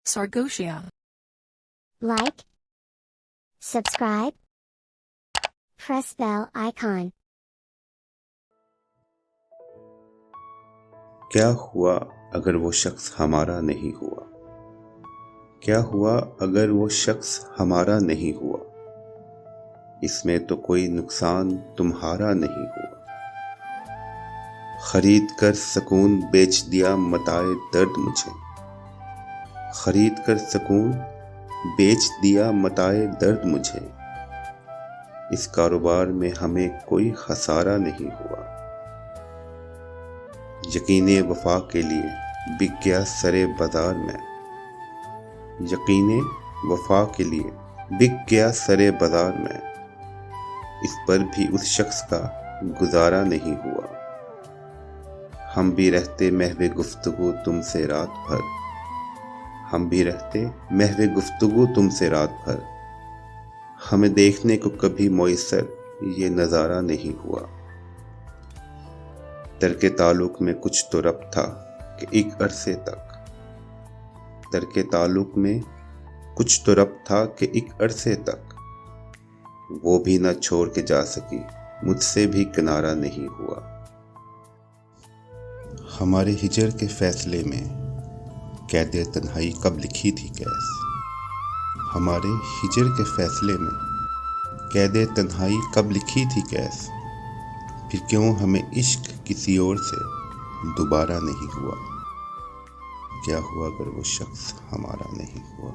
Sargotia. Like, subscribe, press bell icon. क्या हुआ अगर वो शख्स हमारा नहीं हुआ? क्या हुआ अगर वो शख्स हमारा नहीं हुआ? इसमें तो कोई नुकसान तुम्हारा नहीं हुआ। खरीद कर सकून बेच दिया मताए दर्द मुझे। खरीद कर सकून बेच दिया मताए दर्द मुझे। इस कारोबार में हमें कोई खसारा नहीं हुआ। यकीने वफा के लिए बिक गया सरे बाजार में। यकीने वफा के लिए बिक गया सरे बाजार में। इस पर भी उस शख्स का गुजारा नहीं हुआ। हम भी रहते महवे गुफ्तगू तुमसे रात भर। हम भी रहते महवे गुफ्तगू तुमसे रात भर। हमें देखने को कभी मुयस्सर ये नज़ारा नहीं हुआ। तरके ताल्लुक में कुछ तो रब्त था कि एक अरसे तक। तरके ताल्लुक में कुछ तो रब्त था कि एक अरसे तक। वो भी न छोड़ के जा सकी, मुझसे भी किनारा नहीं हुआ। हमारे हिजर के फैसले में कैदे तन्हाई कब लिखी थी कैस? हमारे हिजर के फैसले में कैदे तन्हाई कब लिखी थी कैस? फिर क्यों हमें इश्क किसी और से दोबारा नहीं हुआ? क्या हुआ अगर वो शख्स हमारा नहीं हुआ?